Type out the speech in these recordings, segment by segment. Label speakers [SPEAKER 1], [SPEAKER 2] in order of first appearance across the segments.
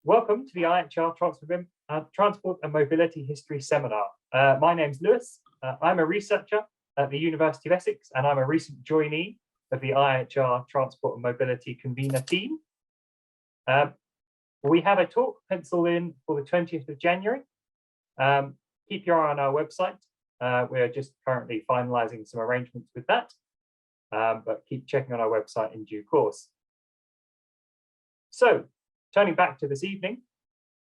[SPEAKER 1] Welcome to the IHR Transport and Mobility History Seminar. My name's Lewis. I'm a researcher at the University of Essex, and I'm a recent joinee of the IHR Transport and Mobility Convener team. We have a talk penciled in for the 20th of January. Keep your eye on our website. We're just currently finalising some arrangements with that, but keep checking on our website in due course. So, turning back to this evening,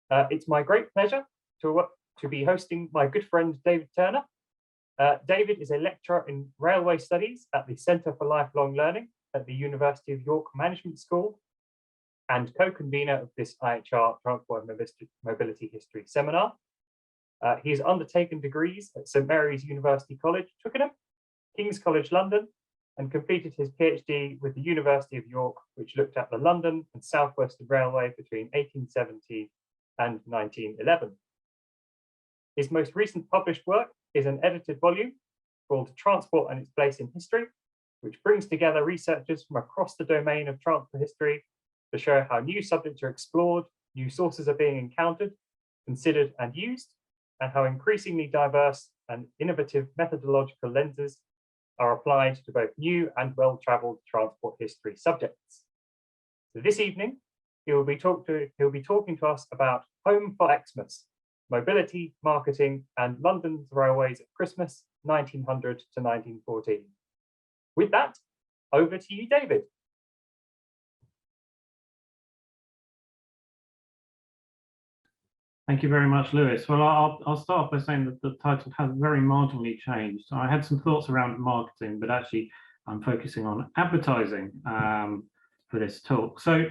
[SPEAKER 1] it's my great pleasure to be hosting my good friend David Turner. David is a lecturer in railway studies at the Centre for Lifelong Learning at the University of York Management School and co-convener of this IHR Transport and Mobility History Seminar. He has undertaken degrees at St Mary's University College, Twickenham, King's College London, and completed his PhD with the University of York, which looked at the London and South Western Railway between 1870 and 1911. His most recent published work is an edited volume called Transport and Its Place in History, which brings together researchers from across the domain of transport history to show how new subjects are explored, new sources are being encountered, considered and used, and how increasingly diverse and innovative methodological lenses are applied to both new and well-travelled transport history subjects. So this evening, he'll be talking to us about Home for Xmas, mobility, marketing, and London's railways at Christmas, 1900 to 1914. With that, over to you, David.
[SPEAKER 2] Thank you very much, Lewis. Well, I'll start by saying that the title has very marginally changed. So I had some thoughts around marketing, but actually I'm focusing on advertising for this talk. So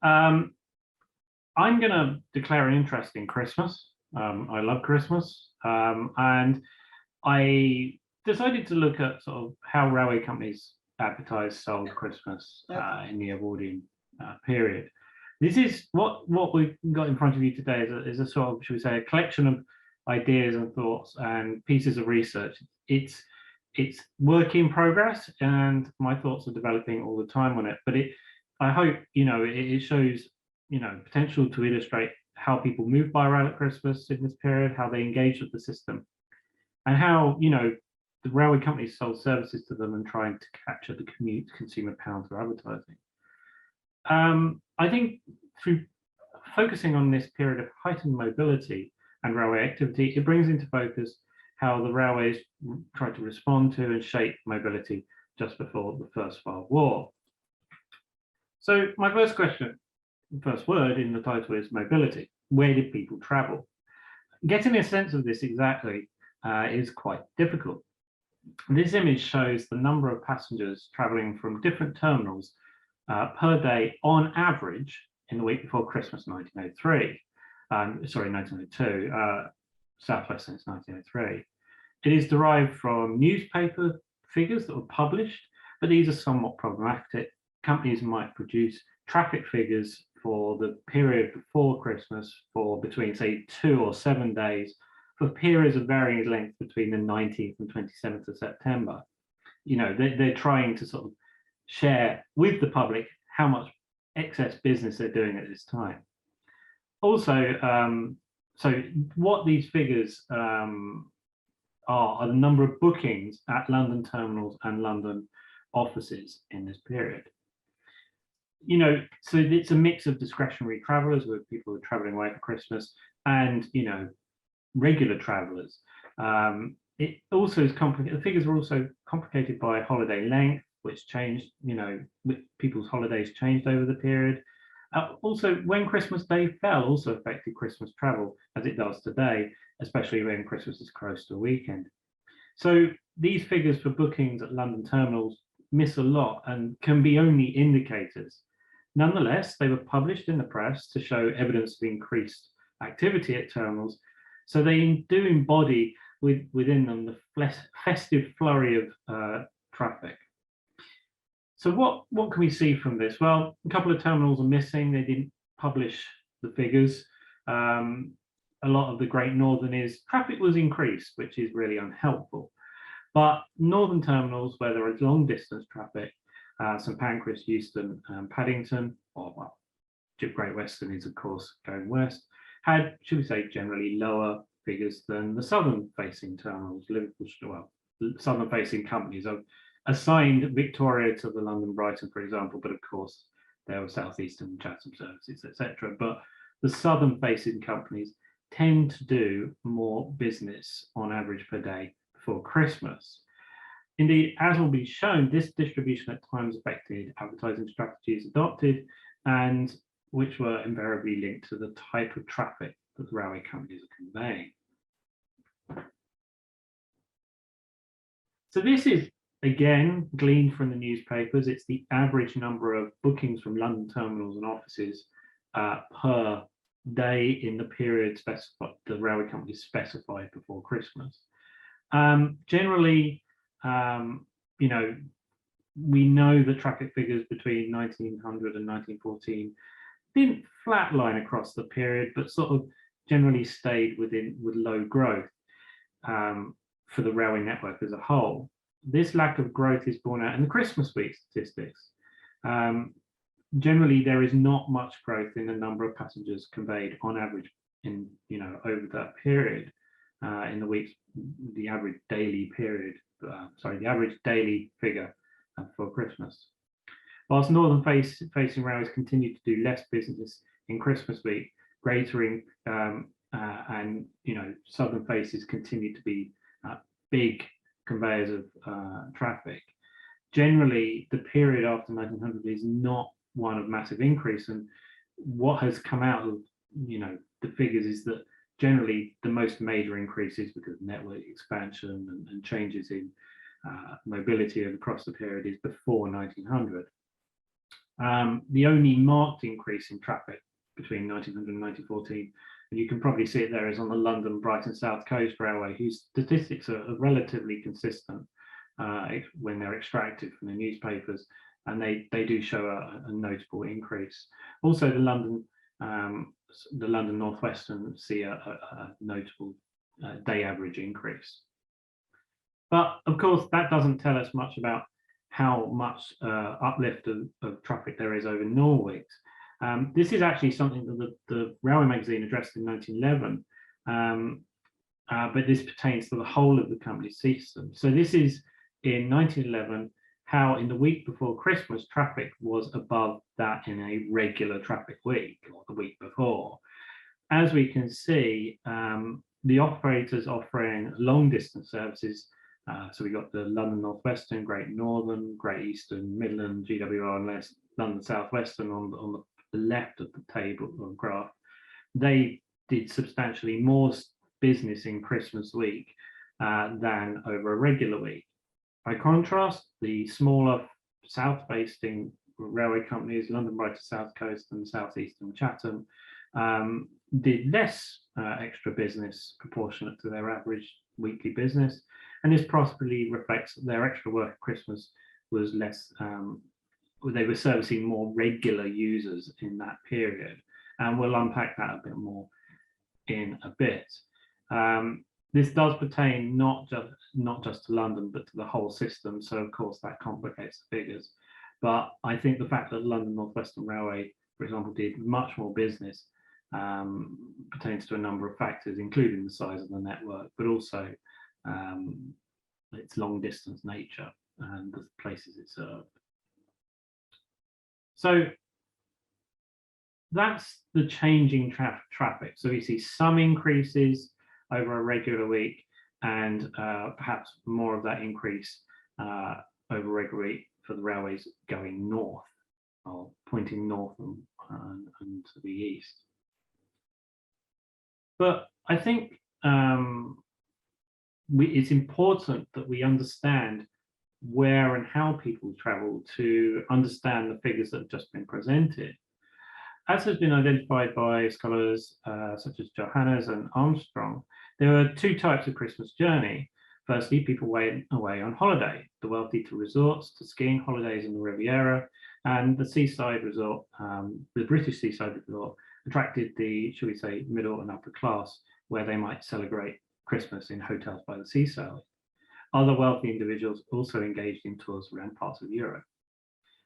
[SPEAKER 2] I'm going to declare an interest in Christmas. I love Christmas, and I decided to look at sort of how railway companies advertised, sold Christmas in the Edwardian period. This is what we've got in front of you today is a sort of, should we say, a collection of ideas and thoughts and pieces of research. It's work in progress, and my thoughts are developing all the time on it. But I hope it shows potential to illustrate how people move by rail at Christmas in this period, how they engage with the system, and how the railway companies sold services to them and trying to capture the consumer pound through advertising. I think through focusing on this period of heightened mobility and railway activity, it brings into focus how the railways tried to respond to and shape mobility just before the First World War. So my first word in the title is mobility. Where did people travel? Getting a sense of this exactly is quite difficult. This image shows the number of passengers traveling from different terminals per day on average in the week before Christmas 1902, Southwest since 1903. It is derived from newspaper figures that were published, but these are somewhat problematic. Companies might produce traffic figures for the period before Christmas for between, say, 2 or 7 days for periods of varying length between the 19th and 27th of September. They're trying to sort of share with the public how much excess business they're doing at this time. Also, so what these figures are the number of bookings at London terminals and London offices in this period. So it's a mix of discretionary travellers, with people who are travelling away for Christmas, and regular travellers. It also is complicated. The figures are also complicated by holiday length, which changed, people's holidays changed over the period. Also, when Christmas Day fell also affected Christmas travel, as it does today, especially when Christmas is close to a weekend. So these figures for bookings at London terminals miss a lot and can be only indicators. Nonetheless, they were published in the press to show evidence of increased activity at terminals. So they do embody within them the festive flurry of traffic. So what can we see from this? Well, a couple of terminals are missing. They didn't publish the figures. A lot of the Great Northern traffic was increased, which is really unhelpful. But northern terminals where there is long distance traffic, St Pancras, Euston, Paddington, or Great Western is, of course, going west, had, should we say, generally lower figures than the southern-facing terminals. Liverpool, well, southern-facing companies have assigned Victoria to the London Brighton, for example, but of course there were southeastern Chatham services, etc. But the southern-facing companies tend to do more business on average per day for Christmas. Indeed, as will be shown, this distribution at times affected advertising strategies adopted, and which were invariably linked to the type of traffic that the railway companies are conveying. So this is, again, gleaned from the newspapers. It's the average number of bookings from London terminals and offices per day in the period specified, the railway companies specified before Christmas. Generally, you know, we know the traffic figures between 1900 and 1914 didn't flatline across the period, but sort of generally stayed with low growth for the railway network as a whole. This lack of growth is borne out in the Christmas week statistics. Generally, there is not much growth in the number of passengers conveyed on average in, you know, over that period in the weeks, the average daily period, the average daily figure for Christmas. Whilst northern facing railways continue to do less business in Christmas week, and, you know, southern faces continue to be big conveyors of traffic. Generally, the period after 1900 is not one of massive increase, and what has come out of, you know, the figures is that generally the most major increases because of network expansion and changes in mobility across the period is before 1900. The only marked increase in traffic between 1900 and 1914, and you can probably see it there, is on the London Brighton South Coast Railway, whose statistics are relatively consistent when they're extracted from the newspapers, and they do show a notable increase. Also, the London North Western see a notable day average increase. But of course, that doesn't tell us much about how much uplift of traffic there is over Norwich. This is actually something that the Railway magazine addressed in 1911, but this pertains to the whole of the company's system. So this is in 1911, how in the week before Christmas, traffic was above that in a regular traffic week, or the week before. As we can see, the operators offering long distance services, so we got the London North Western, Great Northern, Great Eastern, Midland, GWR, and London South Western on the left of the table or graph. They did substantially more business in Christmas week than over a regular week. By contrast, the smaller south-facing railway companies, London Brighton South Coast and South Eastern Chatham, did less extra business proportionate to their average weekly business, and this possibly reflects that their extra work at Christmas was less. They were servicing more regular users in that period, and we'll unpack that a bit more in a bit. This does pertain not just to London, but to the whole system. So of course that complicates the figures. But I think the fact that London North Western Railway, for example, did much more business pertains to a number of factors, including the size of the network, but also its long distance nature and the places it served. So that's the changing traffic. So we see some increases over a regular week, and perhaps more of that increase over a regular week for the railways going north, or pointing north and to the east. But I think it's important that we understand where and how people travel to understand the figures that have just been presented. As has been identified by scholars such as Johannes and Armstrong, there are two types of Christmas journey. Firstly, people went away on holiday, the wealthy to resorts, to skiing holidays in the Riviera, and the seaside resort, the British seaside resort, attracted the, shall we say, middle and upper class, where they might celebrate Christmas in hotels by the seaside. Other wealthy individuals also engaged in tours around parts of Europe.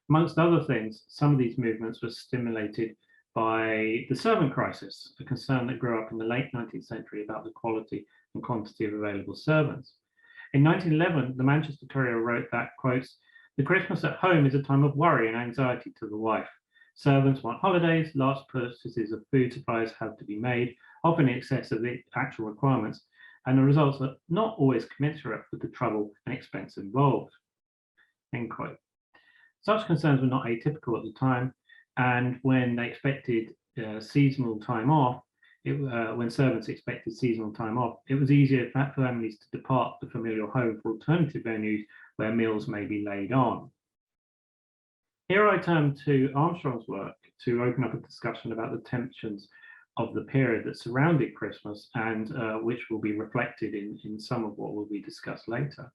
[SPEAKER 2] Amongst other things, some of these movements were stimulated by the servant crisis, a concern that grew up in the late 19th century about the quality and quantity of available servants. In 1911, the Manchester Courier wrote that, quotes, "The Christmas at home is a time of worry and anxiety to the wife. Servants want holidays, large purchases of food supplies have to be made, often in excess of the actual requirements, and the results are not always commensurate with the trouble and expense involved." End quote. Such concerns were not atypical at the time, and when they expected seasonal time off, when servants expected seasonal time off, it was easier for families to depart the familial home for alternative venues where meals may be laid on. Here I turn to Armstrong's work to open up a discussion about the tensions of the period that surrounded Christmas and which will be reflected in some of what will be discussed later.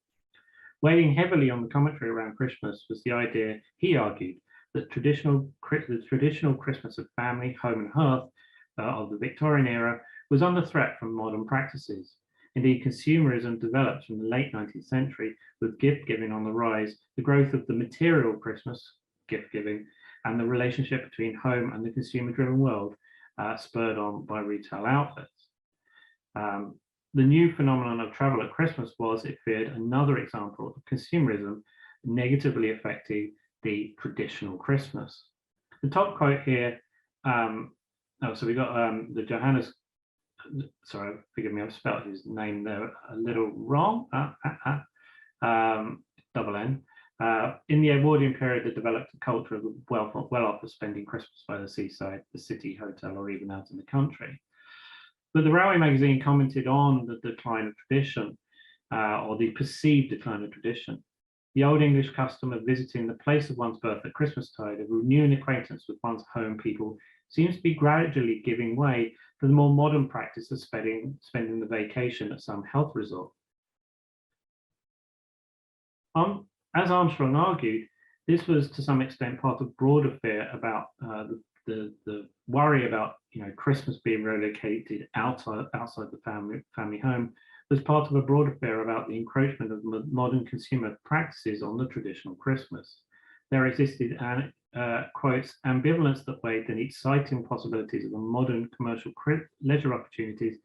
[SPEAKER 2] Weighing heavily on the commentary around Christmas was the idea, he argued, that the traditional Christmas of family, home and hearth of the Victorian era was under threat from modern practices. Indeed, consumerism developed from the late 19th century with gift giving on the rise, the growth of the material Christmas gift giving, and the relationship between home and the consumer-driven world spurred on by retail outlets. The new phenomenon of travel at Christmas was, it feared, another example of consumerism negatively affecting the traditional Christmas. The top quote here, so we got the Johannes, sorry, forgive me, I've spelled his name there a little wrong, double N. In the Edwardian period, they developed a culture of well-off of spending Christmas by the seaside, the city, hotel, or even out in the country. But the Railway magazine commented on the decline of tradition, or the perceived decline of tradition. The Old English custom of visiting the place of one's birth at Christmastide, of renewing acquaintance with one's home people, seems to be gradually giving way to the more modern practice of spending the vacation at some health resort. As Armstrong argued, this was to some extent part of broader fear about the worry about Christmas being relocated outside the family home, was part of a broader fear about the encroachment of modern consumer practices on the traditional Christmas. There existed quotes, ambivalence that weighed the exciting possibilities of a modern commercial leisure opportunities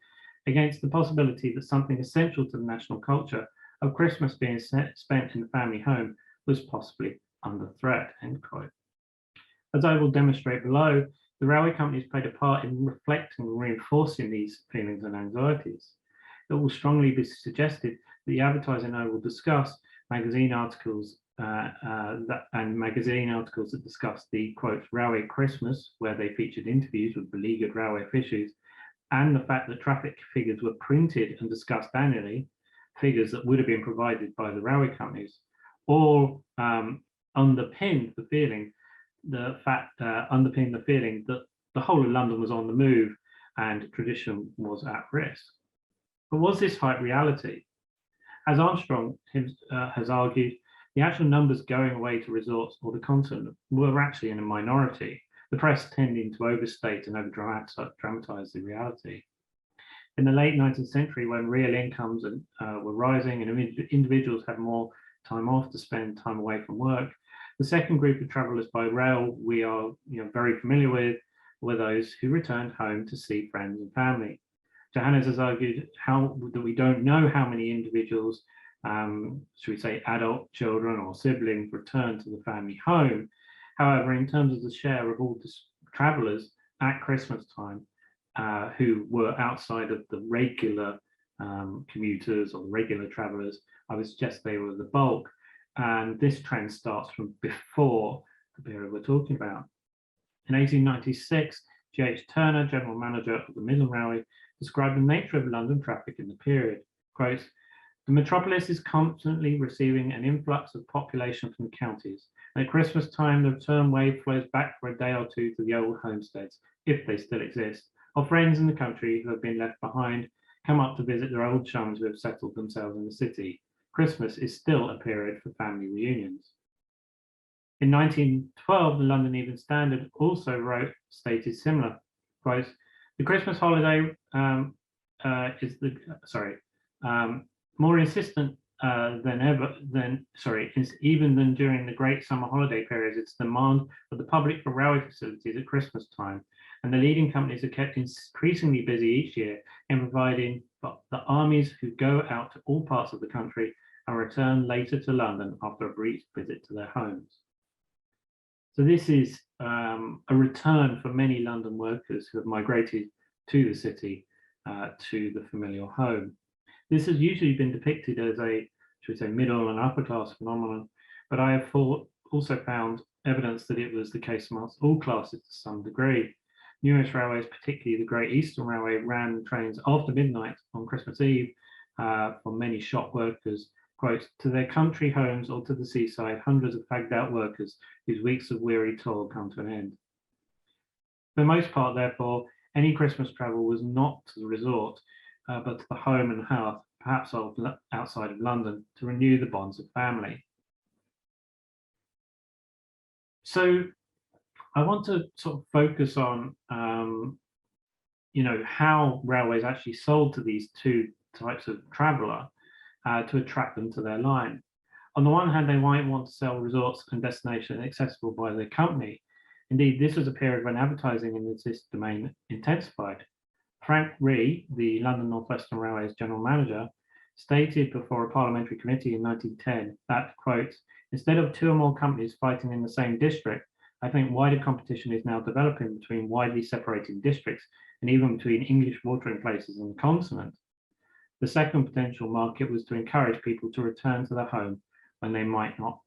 [SPEAKER 2] against the possibility that something essential to the national culture of Christmas being spent in the family home was possibly under threat, end quote. As I will demonstrate below, the railway companies played a part in reflecting and reinforcing these feelings and anxieties. It will strongly be suggested that the advertising I will discuss, magazine articles that discuss the, quote, railway Christmas, where they featured interviews with beleaguered railway officials, and the fact that traffic figures were printed and discussed annually, figures that would have been provided by the railway companies, all underpinned the feeling that the whole of London was on the move and tradition was at risk. But was this hype reality? As Armstrong has argued, the actual numbers going away to resorts or the continent were actually in a minority, the press tending to overstate and over-dramatize the reality. In the late 19th century, when real incomes were rising and individuals had more time off to spend time away from work, the second group of travellers by rail we are very familiar with were those who returned home to see friends and family. Johannes has argued that we don't know how many individuals, should we say adult children or siblings, return to the family home. However, in terms of the share of all travellers at Christmas time who were outside of the regular commuters or regular travellers, I would suggest they were the bulk. And this trend starts from before the period we're talking about. In 1896, G.H. Turner, General Manager of the Midland Railway, described the nature of London traffic in the period. Quote, "The metropolis is constantly receiving an influx of population from the counties. At Christmas time, the return wave flows back for a day or two to the old homesteads, if they still exist, or friends in the country who have been left behind come up to visit their old chums who have settled themselves in the city. Christmas is still a period for family reunions." In 1912, the London Evening Standard also stated similar, quote, "The Christmas holiday more insistent even than during the great summer holiday periods, its demand of the public for railway facilities at Christmas time. and the leading companies are kept increasingly busy each year in providing the armies who go out to all parts of the country and return later to London after a brief visit to their homes. So this is a return for many London workers who have migrated to the city, to the familiar home. This has usually been depicted as a, should we say, middle and upper class phenomenon, but I have also found evidence that it was the case amongst all classes to some degree. Numerous railways, particularly the Great Eastern Railway, ran trains after midnight on Christmas Eve for many shop workers, quote, to their country homes or to the seaside, hundreds of fagged out workers whose weeks of weary toil come to an end. For the most part, therefore, any Christmas travel was not to the resort, but to the home and hearth, perhaps outside of London, to renew the bonds of family. So I want to sort of focus on, how railways actually sold to these two types of traveller to attract them to their line. On the one hand, they might want to sell resorts and destinations accessible by their company. Indeed, this was a period when advertising in this domain intensified. Frank Ree, the London North Western Railway's general manager, stated before a parliamentary committee in 1910 that, quote, instead of two or more companies fighting in the same district, I think wider competition is now developing between widely separated districts and even between English watering places and the continent. The second potential market was to encourage people to return to their home when they might not,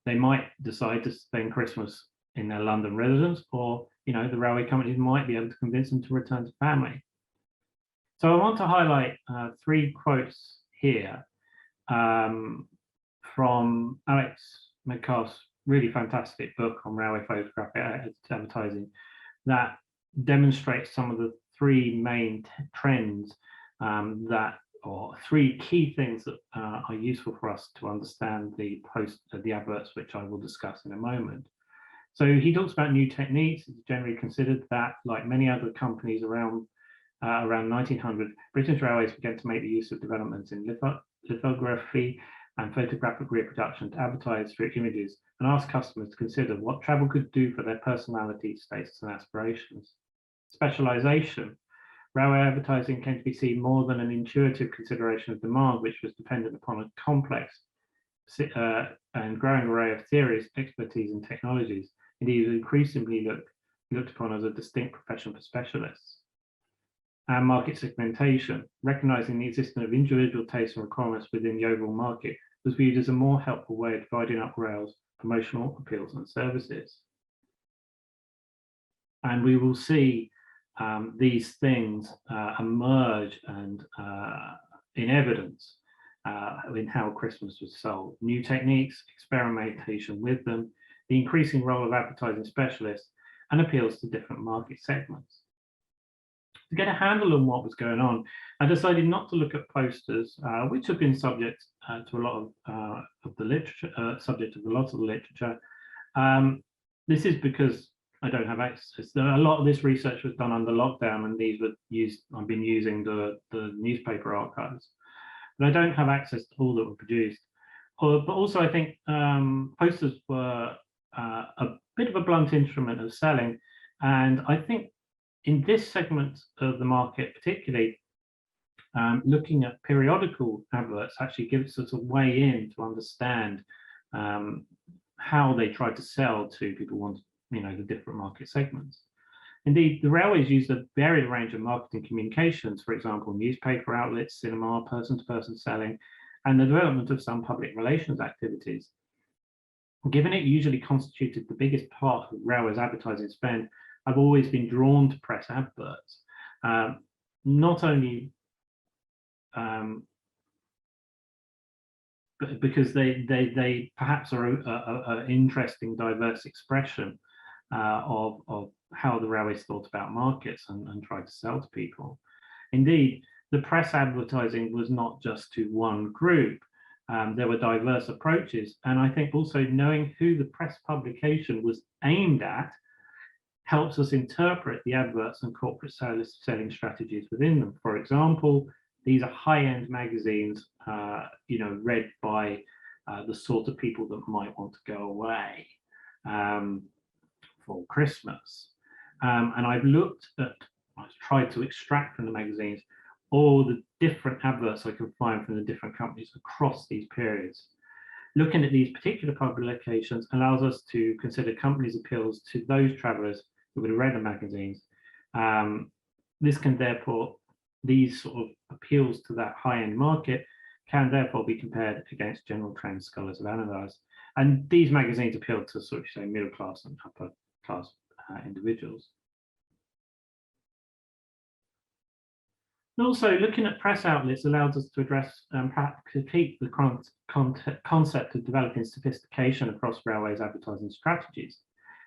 [SPEAKER 2] they might decide to spend Christmas in their London residence, or, the railway companies might be able to convince them to return to family. So I want to highlight three quotes here from Alex Metcalfe's really fantastic book on railway photographic advertising that demonstrates some of the three main trends or three key things that are useful for us to understand the adverts, which I will discuss in a moment. So he talks about new techniques. It's generally considered that, like many other companies around 1900, British Railways began to make the use of developments in lithography and photographic reproduction to advertise through images and ask customers to consider what travel could do for their personality, status, and aspirations. Specialization. Railway advertising came to be seen more than an intuitive consideration of demand, which was dependent upon a complex and growing array of theories, expertise, and technologies. Indeed, it was increasingly looked upon as a distinct profession for specialists. And market segmentation, recognizing the existence of individual tastes and requirements within the overall market, was viewed as a more helpful way of dividing up rail's promotional appeals and services. And we will see these things emerge and in evidence in how Christmas was sold. New techniques, experimentation with them, the increasing role of advertising specialists, and appeals to different market segments. To get a handle on what was going on, I decided not to look at posters, which have been subject to a lot of the literature, subject of a lot of the literature. This is because I don't have access. A lot of this research was done under lockdown, and these were used. I've been using the newspaper archives, but I don't have access to all that were produced. But also, I think posters were a bit of a blunt instrument of selling, and I think in this segment of the market, particularly, looking at periodical adverts actually gives us a way in to understand how they try to sell to people who want, the different market segments. Indeed, the railways used a varied range of marketing communications, for example, newspaper outlets, cinema, person-to-person selling, and the development of some public relations activities. Given it usually constituted the biggest part of railways' advertising spend, I've always been drawn to press adverts, not only because they perhaps are an interesting, diverse expression of how the railways thought about markets and tried to sell to people. Indeed, the press advertising was not just to one group. There were diverse approaches, and I think also knowing who the press publication was aimed at helps us interpret the adverts and corporate selling strategies within them. For example, these are high-end magazines, read by the sort of people that might want to go away for Christmas. And I've tried to extract from the magazines all the different adverts I can find from the different companies across these periods. Looking at these particular publications allows us to consider companies' appeals to those travellers who would have read the magazines. This can therefore, these sort of appeals to that high-end market can therefore be compared against general trends scholars have analysed. And these magazines appeal to sort of say middle class and upper class individuals. And also looking at press outlets allows us to address perhaps critique the concept of developing sophistication across railways advertising strategies.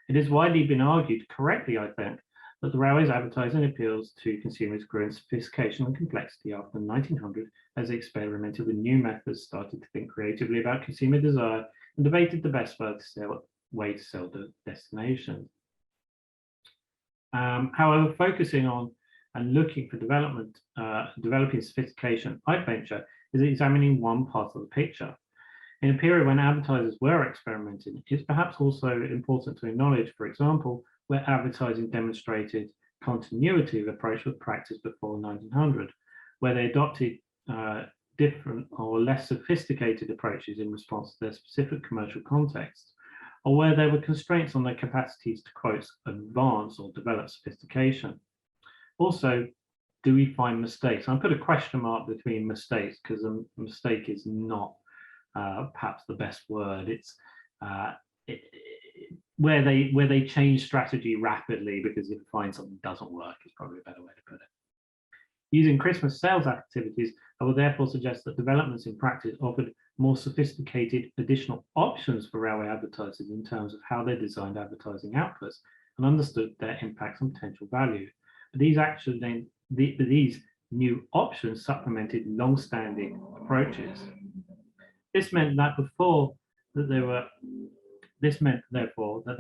[SPEAKER 2] It has widely been argued, correctly I think, that the railways advertising appeals to consumers grew in sophistication and complexity after the 1900s as they experimented with new methods, started to think creatively about consumer desire, and debated the best way to sell the destination. However, focusing on and looking for developing sophistication, I venture, is examining one part of the picture. In a period when advertisers were experimenting, it's perhaps also important to acknowledge, for example, where advertising demonstrated continuity of approach with practice before 1900, where they adopted different or less sophisticated approaches in response to their specific commercial context, or where there were constraints on their capacities to, quote, advance or develop sophistication. Also, do we find mistakes? I put a question mark between mistakes because a mistake is not perhaps the best word. It's where they change strategy rapidly because if you find something doesn't work is probably a better way to put it. Using Christmas sales activities, I will therefore suggest that developments in practice offered more sophisticated additional options for railway advertisers in terms of how they designed advertising outputs and understood their impacts on potential value. But these new options supplemented long-standing approaches. This meant therefore that there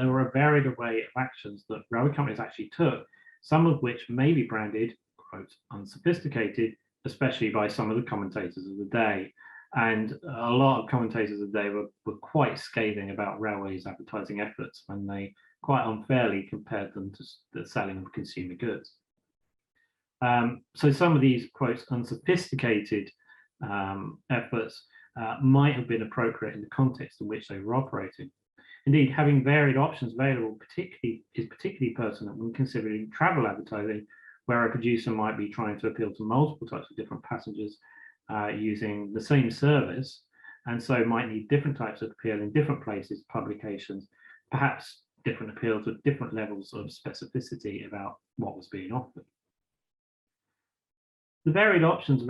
[SPEAKER 2] were a varied array of actions that railway companies actually took, some of which may be branded, quote, unsophisticated, especially by some of the commentators of the day. And a lot of commentators of the day were quite scathing about railways' advertising efforts when they quite unfairly compared them to the selling of consumer goods. So some of these, quote, unsophisticated efforts might have been appropriate in the context in which they were operating. Indeed, having varied options available is particularly pertinent when considering travel advertising, where a producer might be trying to appeal to multiple types of different passengers using the same service, and so might need different types of appeal in different places, publications, perhaps different appeals with different levels of specificity about what was being offered. The varied options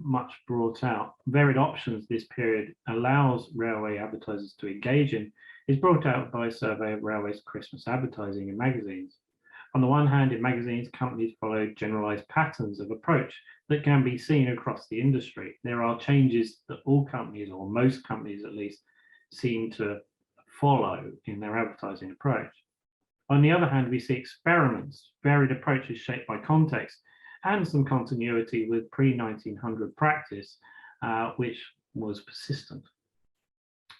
[SPEAKER 2] much brought out. Varied options this period allows railway advertisers to engage in is brought out by a survey of railways' Christmas advertising in magazines. On the one hand, in magazines, companies followed generalized patterns of approach that can be seen across the industry. There are changes that all companies, or most companies at least, seem to follow in their advertising approach. On the other hand, we see experiments, varied approaches shaped by context, and some continuity with pre-1900 practice, which was persistent.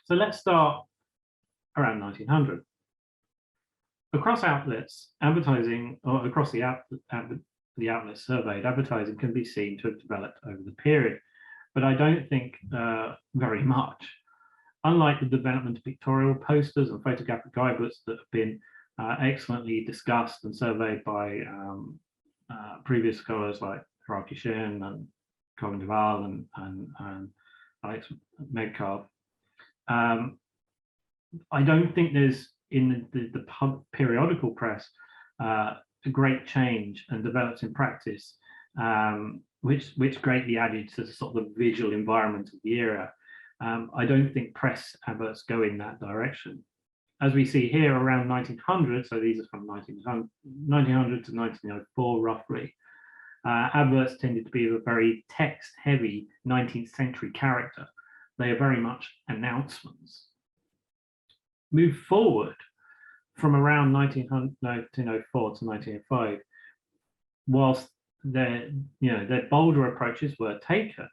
[SPEAKER 2] So let's start around 1900. Across outlets, advertising, or across the outlets surveyed, advertising can be seen to have developed over the period, but I don't think very much. Unlike the development of pictorial posters and photographic guidebooks that have been excellently discussed and surveyed by previous scholars like Haraki Shin and Colin Duval and Alex Medcalf, I don't think there's in the periodical press a great change and develops in practice, which greatly added to the sort of the visual environment of the era. I don't think press adverts go in that direction. As we see here around 1900, so these are from 1900 to 1904 roughly, adverts tended to be a very text-heavy 19th century character. They are very much announcements. Move forward from around 1904 to 1905, whilst their bolder approaches were taken,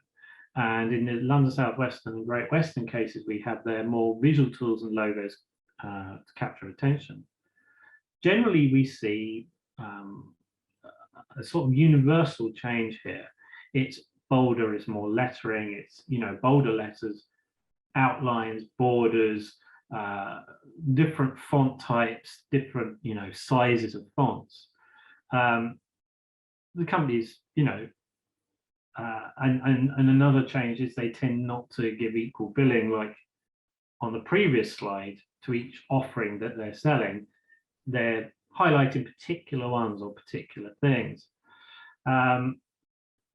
[SPEAKER 2] and in the London South Western and Great Western cases, we have their more visual tools and logos to capture attention. Generally, we see a sort of universal change here. It's bolder, it's more lettering, it's, bolder letters, outlines, borders, different font types, different, sizes of fonts. The companies, and another change is they tend not to give equal billing like on the previous slide to each offering that they're selling. They're highlighting particular ones or particular things.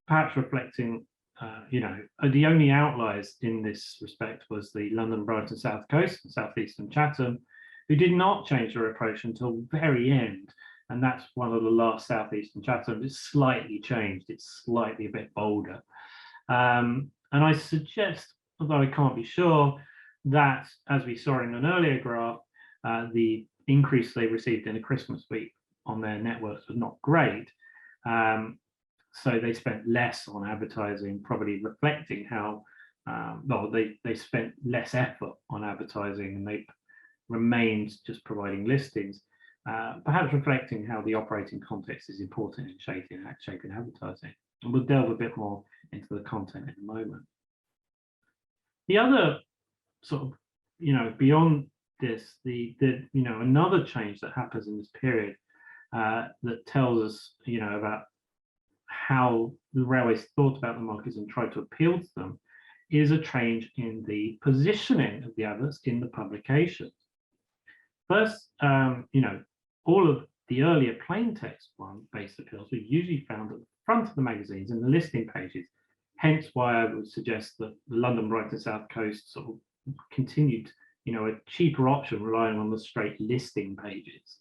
[SPEAKER 2] Perhaps reflecting, the only outliers in this respect was the London, Brighton, South Coast and South Eastern Chatham, who did not change their approach until very end. And that's one of the last South Eastern Chatham. It's slightly changed. It's slightly a bit bolder. And I suggest, although I can't be sure, that as we saw in an earlier graph, the increase they received in a Christmas week on their networks was not great. So they spent less on advertising, probably reflecting how, they spent less effort on advertising and they remained just providing listings, perhaps reflecting how the operating context is important in shaping advertising. And we'll delve a bit more into the content in a moment. The other sort of, beyond this, another change that happens in this period that tells us, about how the railways thought about the markets and tried to appeal to them is a change in the positioning of the adverts in the publications. First, all of the earlier plain text based appeals were usually found at the front of the magazines and the listing pages. Hence why I would suggest that the London, Brighton, South Coast sort of continued, a cheaper option relying on the straight listing pages.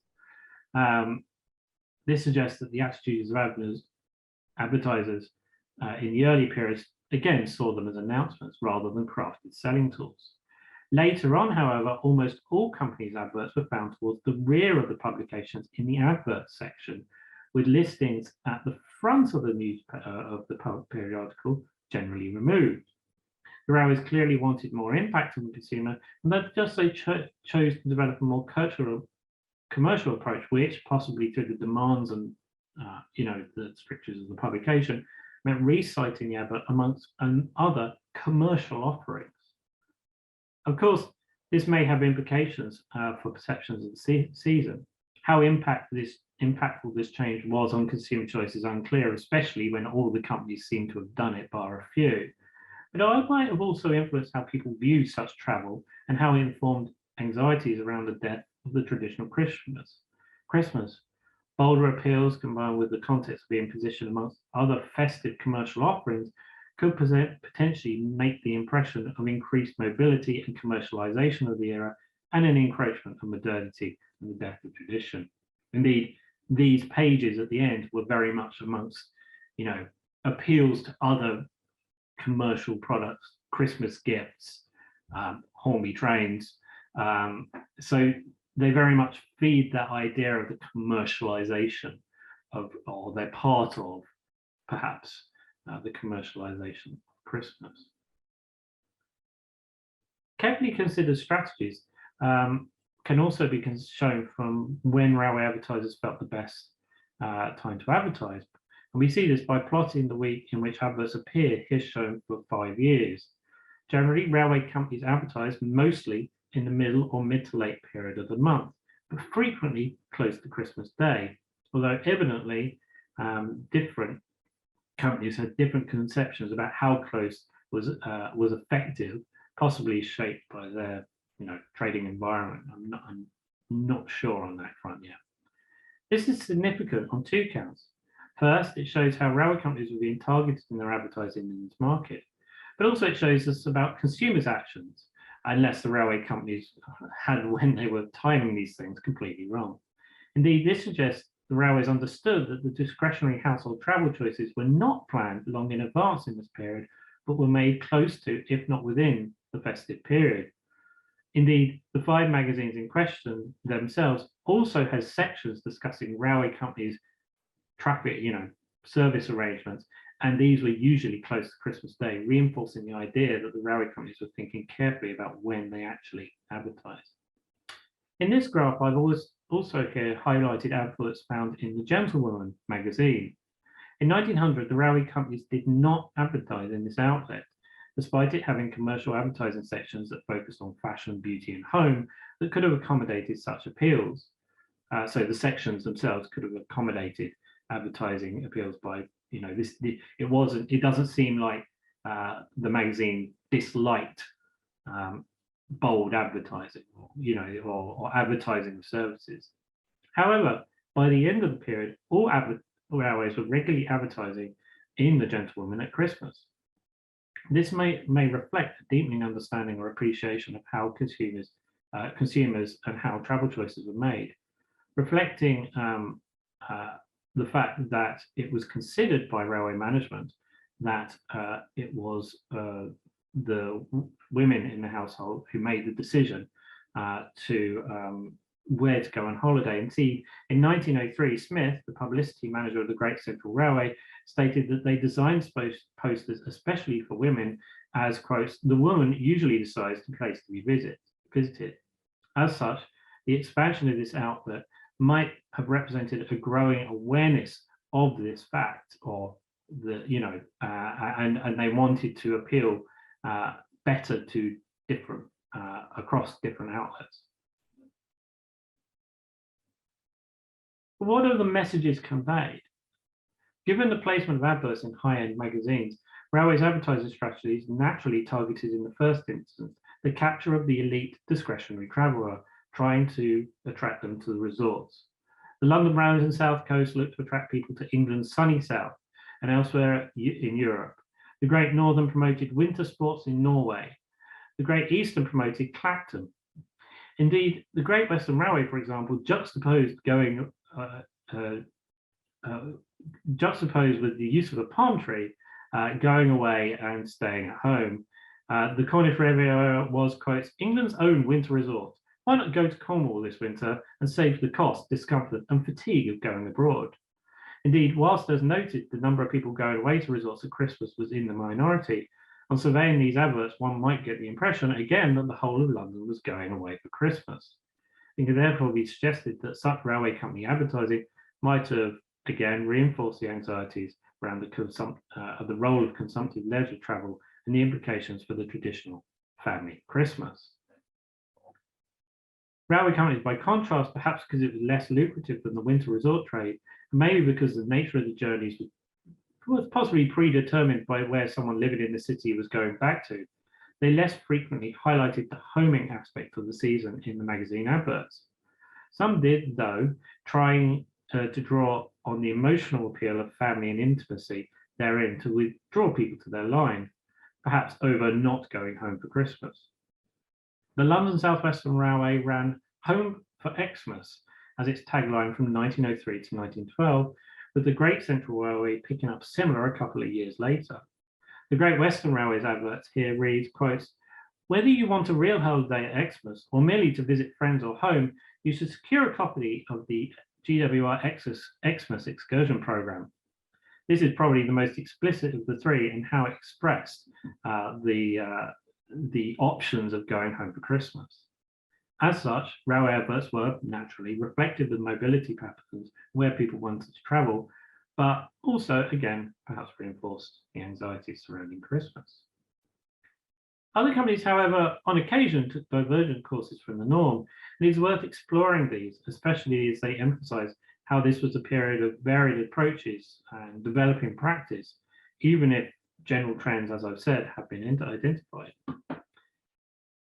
[SPEAKER 2] This suggests that the attitudes of advertisers in the early periods again saw them as announcements rather than crafted selling tools. Later on, however, almost all companies' adverts were found towards the rear of the publications in the adverts section, with listings at the front of the news of the periodical generally removed. The railways clearly wanted more impact on the consumer, and that just they chose to develop a more commercial approach, which possibly through the demands and the strictures of the publication meant reciting the advert amongst other commercial offerings. Of course, this may have implications for perceptions of the season. How impactful this change was on consumer choice is unclear, especially when all the companies seem to have done it bar a few. But it might have also influenced how people view such travel and how it informed anxieties around the death of the traditional Christmas. Bolder appeals combined with the context being positioned amongst other festive commercial offerings could potentially make the impression of increased mobility and commercialization of the era and an encroachment of modernity and the death of tradition. Indeed, these pages at the end were very much amongst, appeals to other commercial products, Christmas gifts, Hornby trains. So they very much feed that idea of the commercialization of, or they're part of, perhaps, the commercialization of Christmas. Carefully considered strategies can also be shown from when railway advertisers felt the best time to advertise. And we see this by plotting the week in which adverts appear, here shown for 5 years. Generally, railway companies advertise mostly in the middle or mid to late period of the month, but frequently close to Christmas Day, although evidently different companies had different conceptions about how close was effective, possibly shaped by their trading environment. I'm not sure on that front yet. This is significant on 2 counts. First, it shows how railway companies were being targeted in their advertising in this market, but also it shows us about consumers' actions, unless the railway companies had, when they were timing these things, completely wrong. Indeed, this suggests the railways understood that the discretionary household travel choices were not planned long in advance in this period, but were made close to, if not within, the festive period. Indeed, the 5 magazines in question themselves also has sections discussing railway companies' traffic, service arrangements, and these were usually close to Christmas Day, reinforcing the idea that the railway companies were thinking carefully about when they actually advertised. In this graph, I've also here highlighted adverts found in the Gentlewoman magazine. In 1900, the railway companies did not advertise in this outlet, despite it having commercial advertising sections that focused on fashion, beauty, and home that could have accommodated such appeals. So the sections themselves could have accommodated advertising appeals by, it doesn't seem like the magazine disliked bold advertising, or advertising of services. However, by the end of the period, all railways were regularly advertising in the Gentlewoman at Christmas. This may reflect a deepening understanding or appreciation of how consumers and how travel choices were made, reflecting the fact that it was considered by railway management that it was the women in the household who made the decision to where to go on holiday. And see, in 1903, Smith, the publicity manager of the Great Central Railway, stated that they designed posters especially for women as, quote, the woman usually decides the place to be visited. As such, the expansion of this outlet might have represented a growing awareness of this fact, or and they wanted to appeal better to different across different outlets. What are the messages conveyed? Given the placement of adverts in high-end magazines, railways' advertising strategies naturally targeted in the first instance the capture of the elite discretionary traveller, trying to attract them to the resorts. The London Rounds and South Coast looked to attract people to England's sunny south and elsewhere in Europe. The Great Northern promoted winter sports in Norway. The Great Eastern promoted Clacton. Indeed, the Great Western Railway, for example, juxtaposed with the use of a palm tree, going away and staying at home. The Cornish Riviera was, quote, England's own winter resort. Why not go to Cornwall this winter and save the cost, discomfort, and fatigue of going abroad? Indeed, whilst as noted, the number of people going away to resorts at Christmas was in the minority, on surveying these adverts, one might get the impression, again, that the whole of London was going away for Christmas. It can therefore be suggested that such railway company advertising might have, again, reinforced the anxieties around the role of consumptive leisure travel and the implications for the traditional family Christmas. Railway companies, by contrast, perhaps because it was less lucrative than the winter resort trade, and maybe because the nature of the journeys was possibly predetermined by where someone living in the city was going back to, they less frequently highlighted the homing aspect of the season in the magazine adverts. Some did, though, trying to draw on the emotional appeal of family and intimacy therein to withdraw people to their line, perhaps over not going home for Christmas. The London South Western Railway ran Home for Xmas as its tagline from 1903 to 1912, with the Great Central Railway picking up similar a couple of years later. The Great Western Railway's adverts here reads, quote, whether you want a real holiday at Xmas or merely to visit friends or home, you should secure a copy of the GWR Xmas excursion program. This is probably the most explicit of the three in how it expressed the options of going home for Christmas. As such, railway adverts were naturally reflective of mobility patterns where people wanted to travel, but also, again, perhaps reinforced the anxieties surrounding Christmas. Other companies, however, on occasion took divergent courses from the norm, and it's worth exploring these, especially as they emphasize how this was a period of varied approaches and developing practice, even if general trends, as I've said, have been identified.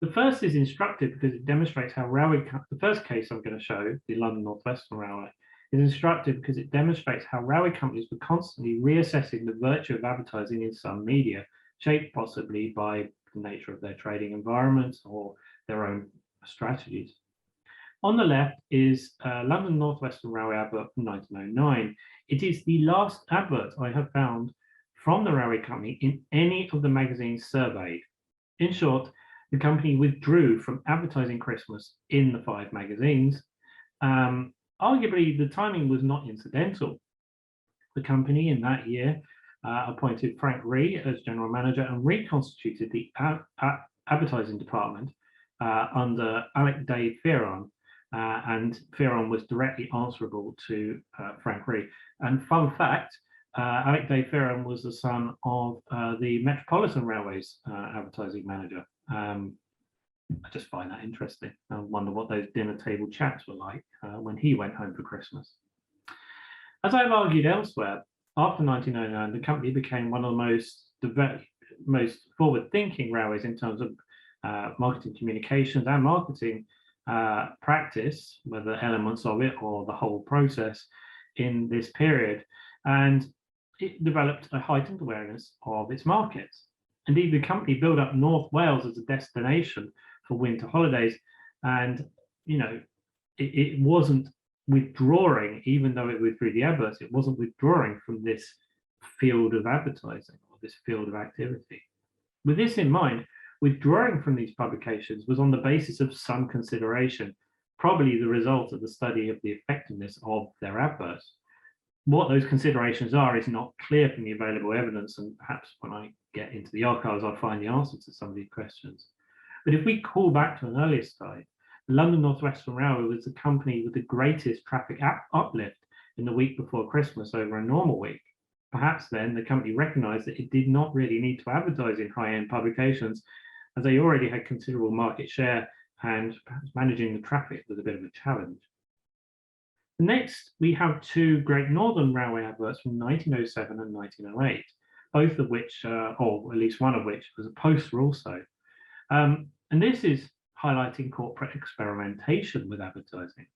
[SPEAKER 2] The first is instructive because it demonstrates how the first case I'm going to show, the London North Western Railway, is instructive because it demonstrates how railway companies were constantly reassessing the virtue of advertising in some media, shaped possibly by the nature of their trading environments or their own strategies. On the left is London North Western Railway advert from 1909. It is the last advert I have found from the railway company in any of the magazines surveyed. In short, the company withdrew from advertising Christmas in the 5 magazines. Arguably, the timing was not incidental. The company in that year appointed Frank Ree as general manager and reconstituted the advertising department under Alec Dave Fearon, and Fearon was directly answerable to Frank Ree. And fun fact, Alec Day Fearon was the son of the Metropolitan Railways advertising manager. I just find that interesting. I wonder what those dinner table chats were like when he went home for Christmas. As I've argued elsewhere, after 1909, the company became one of the most forward-thinking railways in terms of marketing communications and marketing practice, whether elements of it or the whole process in this period. And it developed a heightened awareness of its markets. Indeed, the company built up North Wales as a destination for winter holidays. And, you know, it wasn't withdrawing, even though it withdrew the adverts, it wasn't withdrawing from this field of advertising or this field of activity. With this in mind, withdrawing from these publications was on the basis of some consideration, probably the result of the study of the effectiveness of their adverts. What those considerations are is not clear from the available evidence, and perhaps when I get into the archives, I'll find the answer to some of these questions. But if we call back to an earlier slide, the London North Western Railway was the company with the greatest traffic uplift in the week before Christmas over a normal week. Perhaps then the company recognised that it did not really need to advertise in high-end publications, as they already had considerable market share, and perhaps managing the traffic was a bit of a challenge. Next, we have two Great Northern Railway adverts from 1907 and 1908, both of which, or at least one of which, was a poster also. And this is highlighting corporate experimentation with advertising.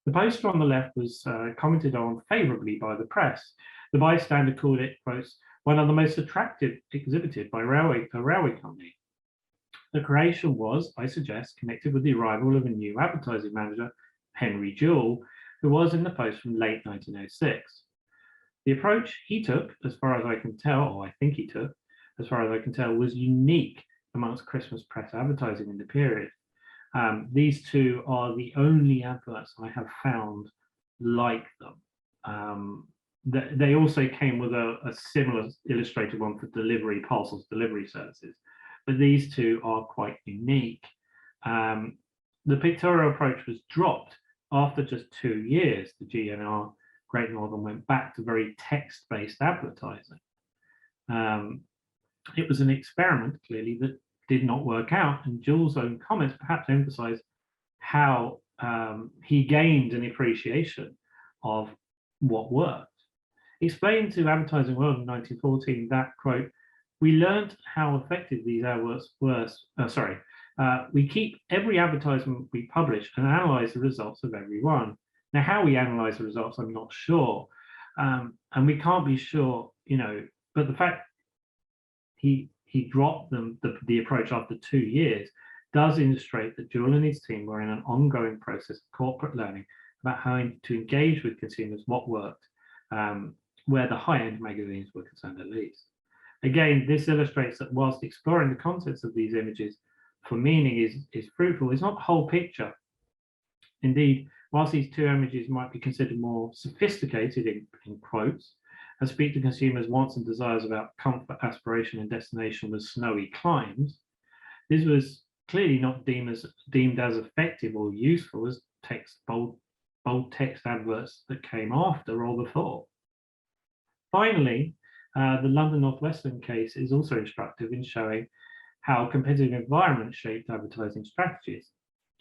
[SPEAKER 2] The poster on the left was commented on favourably by the press. The bystander called it, quotes, one of the most attractive exhibited by a railway company. The creation was, I suggest, connected with the arrival of a new advertising manager, Henry Jewell, who was in the post from late 1906. The approach he took, as far as I can tell, or I think he took, as far as I can tell, was unique amongst Christmas press advertising in the period. These two are the only adverts I have found like them. They also came with a similar illustrated one for parcels delivery services, but these two are quite unique. The pictorial approach was dropped after just 2 years. The GNR Great Northern went back to very text-based advertising. It was an experiment, clearly, that did not work out, and Jewell's own comments perhaps emphasize how he gained an appreciation of what worked. He explained to Advertising World in 1914 that, quote, we learned how effective these adverts were, we keep every advertisement we publish and analyze the results of every one. Now, how we analyze the results, I'm not sure. And we can't be sure, but the fact he dropped the approach after 2 years does illustrate that Jewell and his team were in an ongoing process of corporate learning about how to engage with consumers, what worked, where the high-end magazines were concerned at least. Again, this illustrates that whilst exploring the contents of these images for meaning is fruitful, it's not the whole picture. Indeed, whilst these two images might be considered more sophisticated in quotes, and speak to consumers' wants and desires about comfort, aspiration, and destination with snowy climes, this was clearly not deemed as effective or useful as bold text adverts that came after or before. Finally, the London North Western case is also instructive in showing how competitive environment shaped advertising strategies.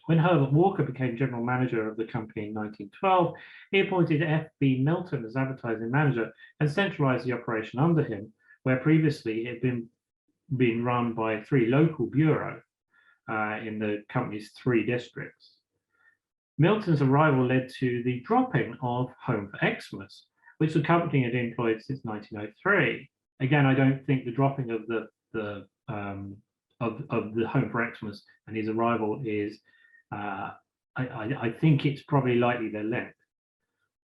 [SPEAKER 2] When Herbert Walker became general manager of the company in 1912, he appointed F.B. Milton as advertising manager and centralized the operation under him, where previously it had been run by 3 local bureaus in the company's 3 districts. Milton's arrival led to the dropping of Home for Xmas, which the company had employed since 1903. Again, I don't think the dropping of the Home for Xmas and his arrival is I think it's probably likely they're linked.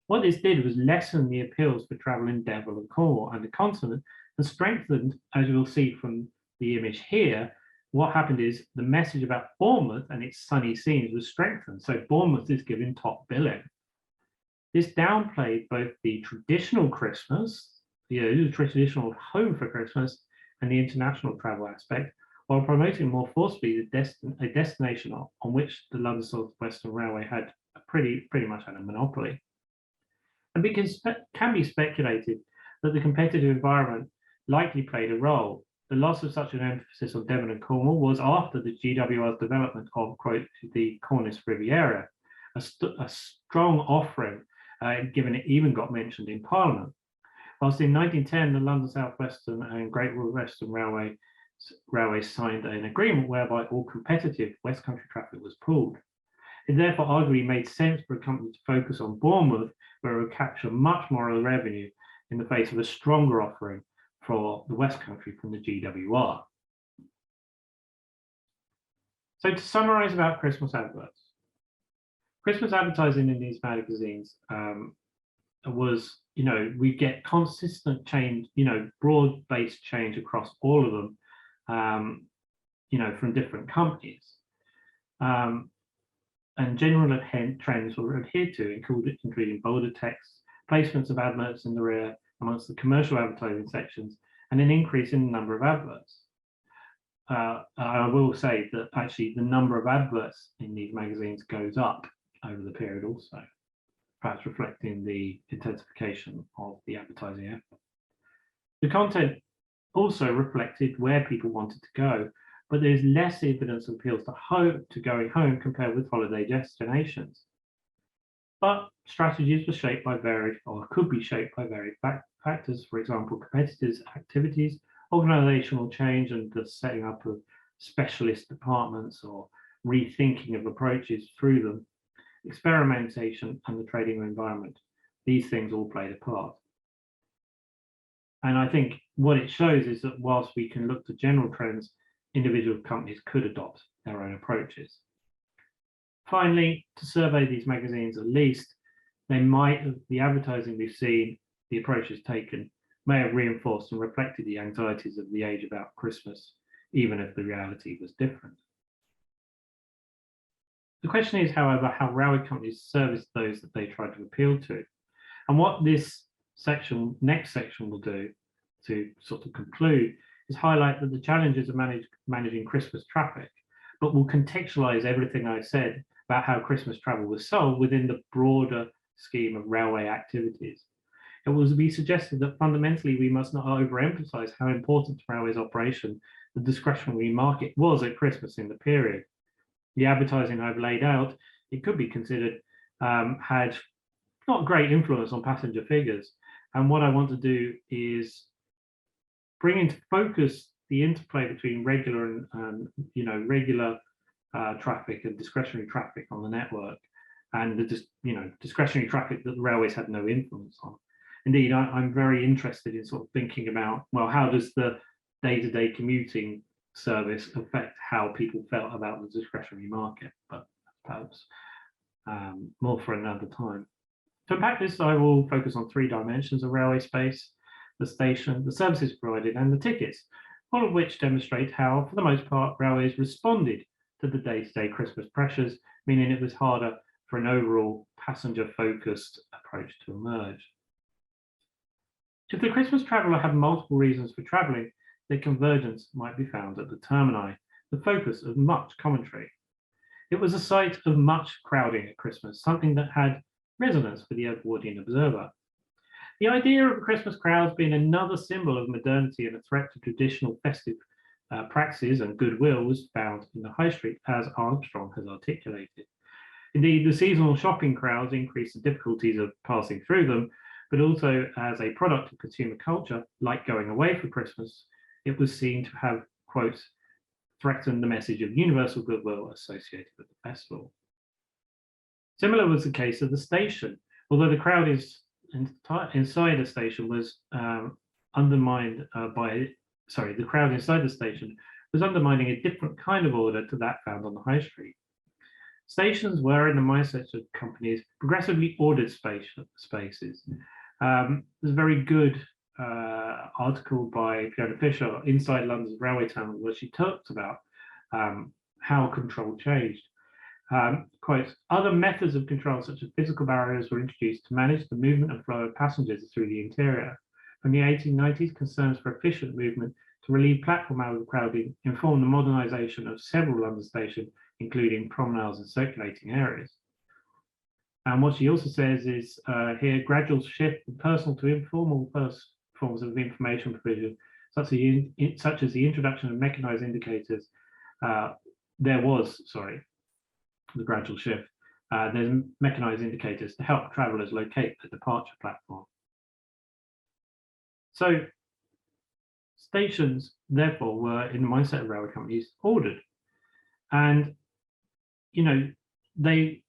[SPEAKER 2] What this did was lessen the appeals for travel in Devon and Cornwall and the continent, and strengthened, as you'll see from the image here, what happened is the message about Bournemouth and its sunny scenes was strengthened. So Bournemouth is given top billing. This downplayed both the traditional Christmas, the traditional home for Christmas, and the international travel aspect, while promoting more forcefully a destination on which the London South Western Railway had pretty much had a monopoly. And can be speculated that the competitive environment likely played a role. The loss of such an emphasis on Devon and Cornwall was after the GWR's development of, quote, the Cornish Riviera, a strong offering, given it even got mentioned in Parliament. Whilst in 1910, the London South Western and Great Western Railways signed an agreement whereby all competitive West Country traffic was pooled. It therefore arguably made sense for a company to focus on Bournemouth, where it would capture much more of the revenue in the face of a stronger offering for the West Country from the GWR. So to summarize about Christmas adverts, Christmas advertising in these magazines was, we get consistent change, broad-based change across all of them, from different companies. And general trends were adhered to, including bolder text, placements of adverts in the rear amongst the commercial advertising sections, and an increase in the number of adverts. I will say that actually the number of adverts in these magazines goes up over the period also, perhaps reflecting the intensification of the advertising effort. The content also reflected where people wanted to go, but there's less evidence of appeals to going home compared with holiday destinations. But strategies were shaped by could be shaped by varied factors. For example, competitors' activities, organizational change and the setting up of specialist departments or rethinking of approaches through them, experimentation and the trading environment. These things all played a part. And I think what it shows is that whilst we can look to general trends, individual companies could adopt their own approaches. Finally, to survey these magazines at least, the advertising we've seen, the approaches taken, may have reinforced and reflected the anxieties of the age about Christmas, even if the reality was different. The question is, however, how railway companies service those that they try to appeal to. And what this next section will do to sort of conclude is highlight that the challenges of managing Christmas traffic, but will contextualize everything I said about how Christmas travel was sold within the broader scheme of railway activities. It will be suggested that fundamentally we must not overemphasize how important to railways operation the discretionary market was at Christmas in the period. The advertising I've laid out, it could be considered, had not great influence on passenger figures. And what I want to do is bring into focus the interplay between regular and regular traffic and discretionary traffic on the network, and the discretionary traffic that the railways had no influence on. Indeed, I'm very interested in sort of thinking about, well, how does the day-to-day commuting service affect how people felt about the discretionary market? But perhaps more for another time. To unpack this, I will focus on 3 dimensions of railway space: the station, the services provided, and the tickets, all of which demonstrate how, for the most part, railways responded to the day-to-day Christmas pressures, meaning it was harder for an overall passenger-focused approach to emerge. If the Christmas traveller had multiple reasons for travelling, their convergence might be found at the termini, the focus of much commentary. It was a site of much crowding at Christmas, something that had resonance for the Edwardian observer. The idea of Christmas crowds being another symbol of modernity and a threat to traditional festive practices and goodwill was found in the high street, as Armstrong has articulated. Indeed, the seasonal shopping crowds increased the difficulties of passing through them, but also as a product of consumer culture, like going away for Christmas, it was seen to have, quote, threatened the message of universal goodwill associated with the festival. Similar was the case of the station, although the crowd inside the station was undermined the crowd inside the station was undermining a different kind of order to that found on the high street. Stations were, in the mindset of companies, progressively ordered spaces. There's a very good article by Fiona Fisher, Inside London's Railway Tunnel, where she talks about how control changed. Quote, other methods of control, such as physical barriers, were introduced to manage the movement and flow of passengers through the interior. From the 1890s, concerns for efficient movement to relieve platform overcrowding, informed the modernisation of several London stations, including promenades and circulating areas. And what she also says is here, gradual shift from personal to informal forms of information provision, such as the introduction of mechanised indicators. The gradual shift. There's mechanised indicators to help travellers locate the departure platform. So stations, therefore, were, in the mindset of railway companies, ordered. And, you know, they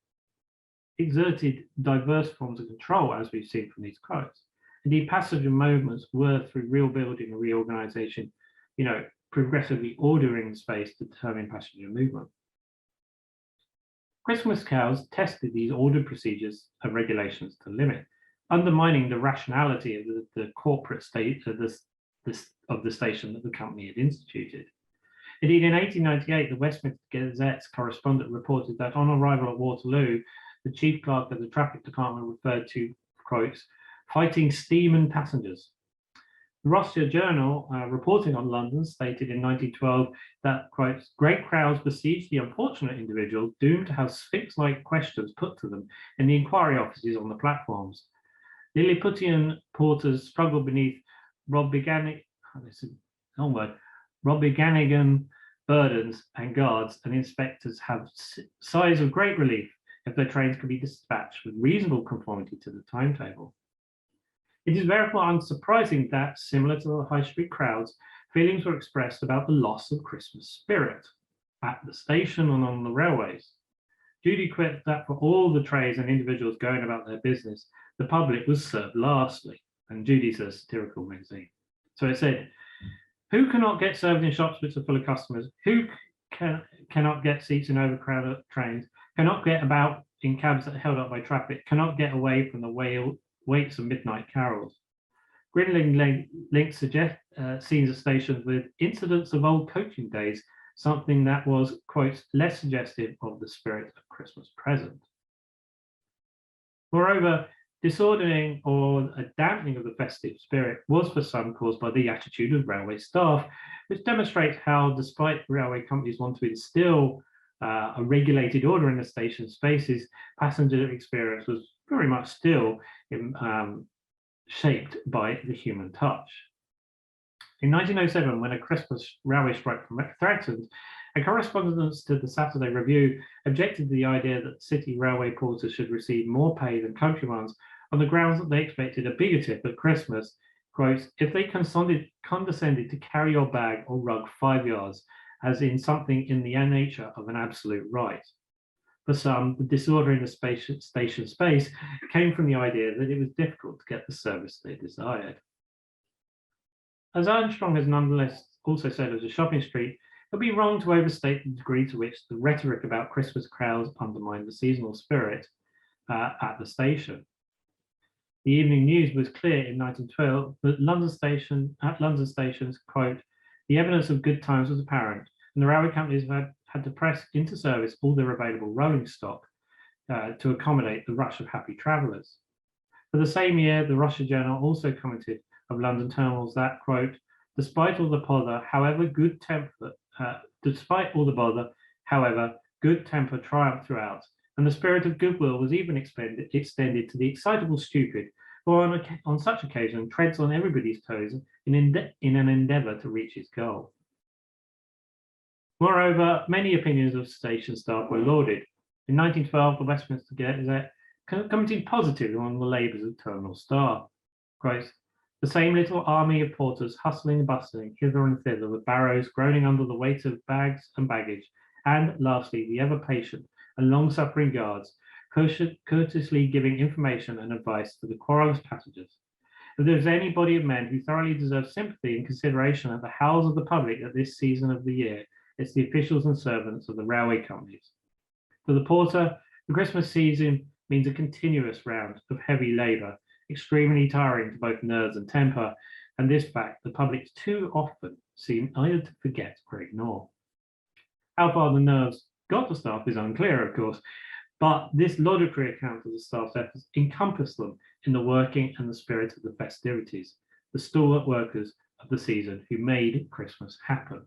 [SPEAKER 2] exerted diverse forms of control, as we've seen from these quotes. Indeed, passenger movements were, through real building and reorganisation, you know, progressively ordering space to determine passenger movement. Christmas carols tested these ordered procedures and regulations to limit, undermining the rationality of the corporate state of the station that the company had instituted. Indeed, in 1898, the Westminster Gazette's correspondent reported that on arrival at Waterloo, the chief clerk of the traffic department referred to, quotes, fighting steam and passengers. The Rossiter Journal, reporting on London, stated in 1912 that, quotes, great crowds besieged the unfortunate individual doomed to have sphinx-like questions put to them in the inquiry offices on the platforms. Lilliputian porters struggled beneath Robbiganigan burdens, and guards and inspectors have sighs of great relief if their trains can be dispatched with reasonable conformity to the timetable. It is therefore unsurprising that, similar to the high street crowds, feelings were expressed about the loss of Christmas spirit at the station and on the railways. Judy quipped that for all the trades and individuals going about their business, the public was served lastly, and Judy's a satirical magazine. So it said, who cannot get served in shops which are full of customers? Who cannot get seats in overcrowded trains? Cannot get about in cabs that are held up by traffic? Cannot get away from the waits of midnight carols? Grinling links suggest scenes of stations with incidents of old coaching days, something that was, quote, less suggestive of the spirit of Christmas present. Moreover, disordering or a dampening of the festive spirit was for some caused by the attitude of railway staff, which demonstrates how, despite railway companies want to instill a regulated order in the station spaces, passenger experience was very much still shaped by the human touch. In 1907, when a Christmas railway strike threatened, a correspondent to the Saturday Review objected to the idea that city railway porters should receive more pay than country ones on the grounds that they expected a bigger tip at Christmas, quote, if they condescended to carry your bag or rug 5 yards, as in something in the nature of an absolute right. For some, the disorder in the station space came from the idea that it was difficult to get the service they desired. As Armstrong has nonetheless also said as a shopping street, it would be wrong to overstate the degree to which the rhetoric about Christmas crowds undermined the seasonal spirit at the station. The Evening News was clear in 1912 that London stations, quote, the evidence of good times was apparent, and the railway companies had to press into service all their available rolling stock to accommodate the rush of happy travellers. For the same year, the Rossiter Journal also commented of London terminals that, quote, despite all the bother, however, good temper triumphed throughout, and the spirit of goodwill was even extended to the excitable stupid, who on such occasion treads on everybody's toes in an endeavour to reach his goal. Moreover, many opinions of station staff were lauded. In 1912, the Westminster Gazette commented positively on the labours of terminal staff. Quote, the same little army of porters hustling and bustling hither and thither with barrows groaning under the weight of bags and baggage, and lastly, the ever patient and long-suffering guards courteously giving information and advice to the querulous passengers. If there is any body of men who thoroughly deserve sympathy and consideration at the howls of the public at this season of the year, it's the officials and servants of the railway companies. For the porter, the Christmas season means a continuous round of heavy labour, extremely tiring to both nerves and temper, and this fact the public too often seem either to forget or ignore. How far the nerves got the staff is unclear, of course, but this laudatory account of the staff's efforts encompassed them in the working and the spirit of the festivities, the stalwart workers the season who made Christmas happen.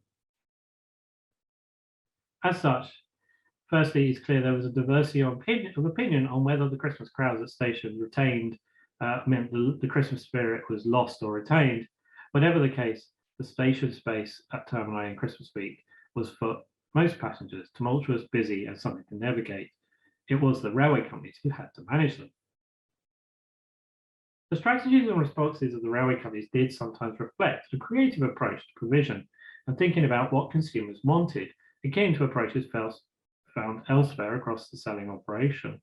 [SPEAKER 2] As such, firstly, it's clear there was a diversity of opinion on whether the Christmas crowds at stations meant the Christmas spirit was lost or retained. Whatever the case, the station space at termini in Christmas week was for most passengers tumultuous, busy, and something to navigate. It was the railway companies who had to manage them. The strategies and responses of the railway companies did sometimes reflect a creative approach to provision and thinking about what consumers wanted, akin to approaches found elsewhere across the selling operation.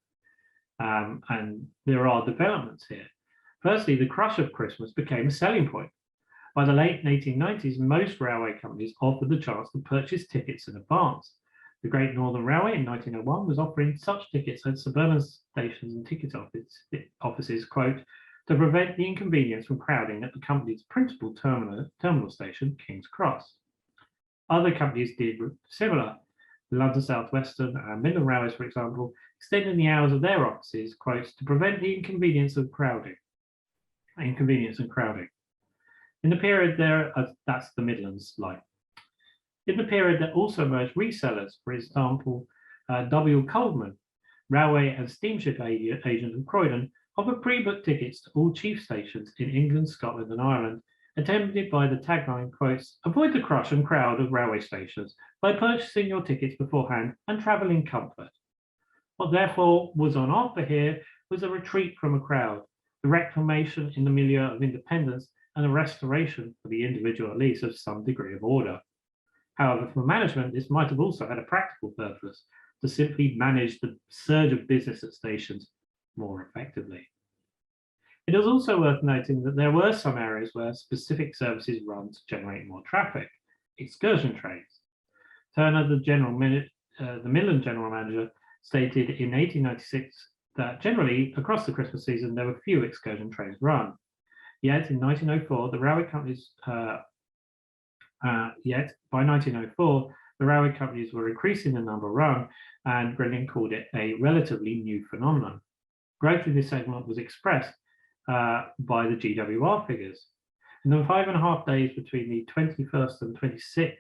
[SPEAKER 2] And there are developments here. Firstly, the crush of Christmas became a selling point. By the late 1890s, most railway companies offered the chance to purchase tickets in advance. The Great Northern Railway in 1901 was offering such tickets at suburban stations and ticket offices, quote, to prevent the inconvenience from crowding at the company's principal terminal station, King's Cross. Other companies did similar. The London South Western and Midland Railways, for example, extended the hours of their offices, quote, to prevent the inconvenience and crowding. In the period there, that's the Midlands line. In the period there also emerged resellers, for example, W. Coleman, railway and steamship agent of Croydon, offered pre-booked tickets to all chief stations in England, Scotland, and Ireland, attended by the tagline, quotes, avoid the crush and crowd of railway stations by purchasing your tickets beforehand and travel in comfort. What therefore was on offer here was a retreat from a crowd, the reclamation in the milieu of independence, and a restoration for the individual at least of some degree of order. However, for management, this might have also had a practical purpose, to simply manage the surge of business at stations more effectively. It is also worth noting that there were some areas where specific services run to generate more traffic, excursion trains. Turner, the Midland general manager, stated in 1896 that generally across the Christmas season there were few excursion trains run. Yet in 1904, the railway companies by 1904, the railway companies were increasing the number run, and Grilling called it a relatively new phenomenon. Growth in this segment was expressed by the GWR figures. In the 5.5 days between the 21st and 26th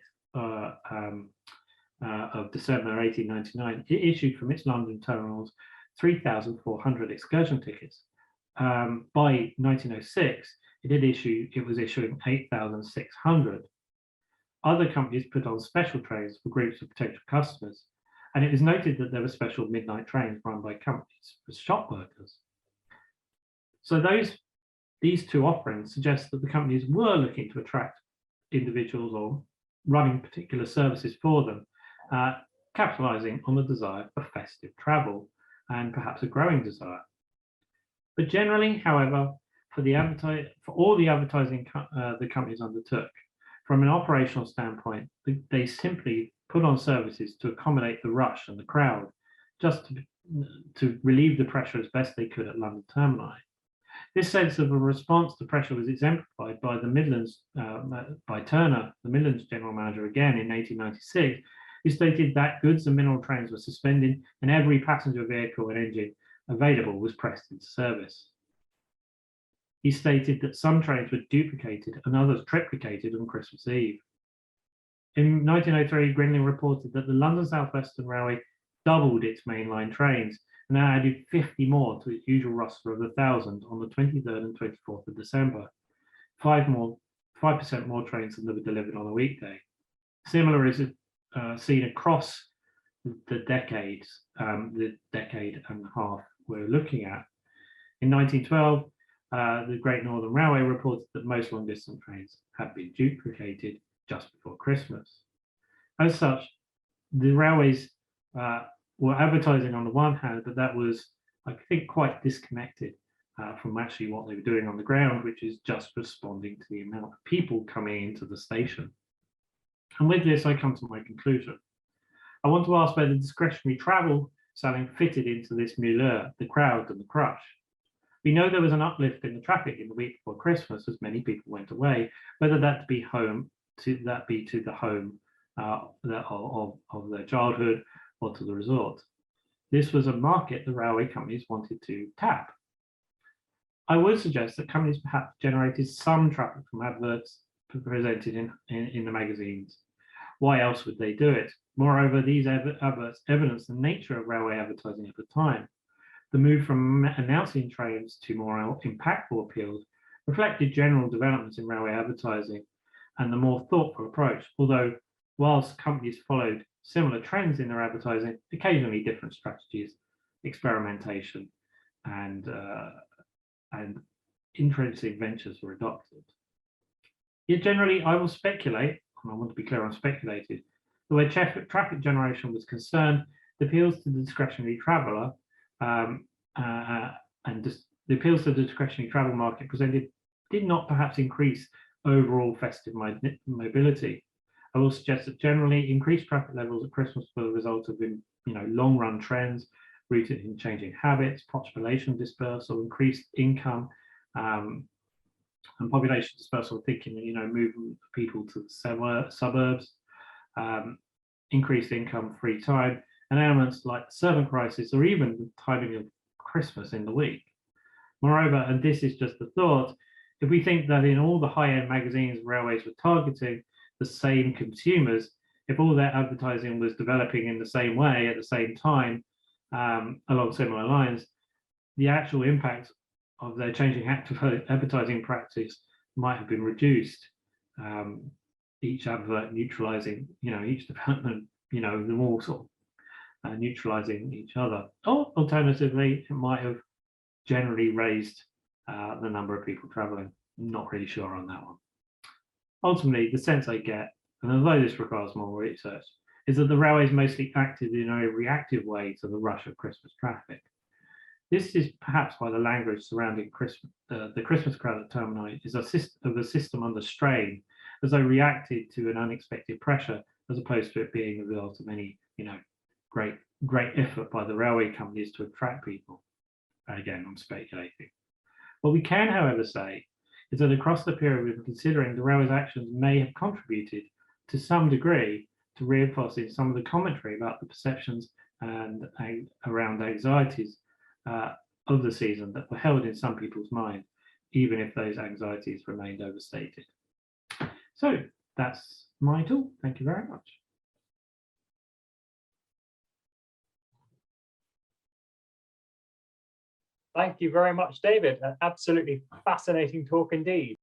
[SPEAKER 2] of December 1899, it issued from its London terminals 3,400 excursion tickets. By 1906, it was issuing 8,600. Other companies put on special trains for groups of potential customers, and it was noted that there were special midnight trains run by companies for shop workers. So these two offerings suggest that the companies were looking to attract individuals or running particular services for them, capitalizing on the desire for festive travel and perhaps a growing desire. But generally, however, for all the advertising the companies undertook, from an operational standpoint, they simply put on services to accommodate the rush and the crowd, just to relieve the pressure as best they could at London termini. This sense of a response to pressure was exemplified by the Midlands, by Turner, the Midlands general manager, again in 1896, who stated that goods and mineral trains were suspended and every passenger vehicle and engine available was pressed into service. He stated that some trains were duplicated and others triplicated on Christmas Eve. In 1903, Grinling reported that the London South Western Railway doubled its mainline trains and added 50 more to its usual roster of 1,000 on the 23rd and 24th of December. 5% more trains than were delivered on a weekday. Similar is seen across the decade and a half we're looking at. In 1912, the Great Northern Railway reported that most long-distance trains had been duplicated just before Christmas. As such, the railways were advertising on the one hand, but that was, I think, quite disconnected from actually what they were doing on the ground, which is just responding to the amount of people coming into the station. And with this, I come to my conclusion. I want to ask whether discretionary travel selling fitted into this milieu, the crowd and the crush. We know there was an uplift in the traffic in the week before Christmas as many people went away, whether that be to the home of their childhood or to the resort. This was a market the railway companies wanted to tap. I would suggest that companies perhaps generated some traffic from adverts, presented in the magazines. Why else would they do it? Moreover, these adverts evidence the nature of railway advertising at the time. The move from announcing trains to more impactful appeals reflected general developments in railway advertising and the more thoughtful approach, although whilst companies followed similar trends in their advertising, occasionally different strategies, experimentation, and interesting ventures were adopted. Yet generally, I will speculate, and I want to be clear on speculated, that where traffic generation was concerned, the appeals to the discretionary traveller the appeals to the discretionary travel market presented did not perhaps increase overall festive mobility. I will suggest that generally increased traffic levels at Christmas were the result of long-run trends rooted in changing habits, population dispersal, increased income, and population dispersal, thinking moving people to the suburbs, increased income, free time, and elements like the servant crisis or even the timing of Christmas in the week. Moreover, and this is just a thought, if we think that in all the high-end magazines railways were targeting the same consumers, if all their advertising was developing in the same way at the same time along similar lines, the actual impact of their changing advertising practice might have been reduced. Each advert neutralizing, each development, the more sort of neutralizing each other. Or alternatively, it might have generally raised the number of people traveling. I'm not really sure on that one. Ultimately, the sense I get, and although this requires more research, is that the railways mostly acted in a reactive way to the rush of Christmas traffic. This is perhaps why the language surrounding the Christmas crowd at termini is of the system under strain, as they reacted to an unexpected pressure, as opposed to it being the result of any, great effort by the railway companies to attract people. Again, I'm speculating. What we can, however, say is that across the period we've been considering, the railway's actions may have contributed to some degree to reinforcing some of the commentary about the perceptions and around anxieties of the season that were held in some people's mind, even if those anxieties remained overstated. So that's my talk. Thank you very much.
[SPEAKER 1] Thank you very much, David. An absolutely fascinating talk indeed.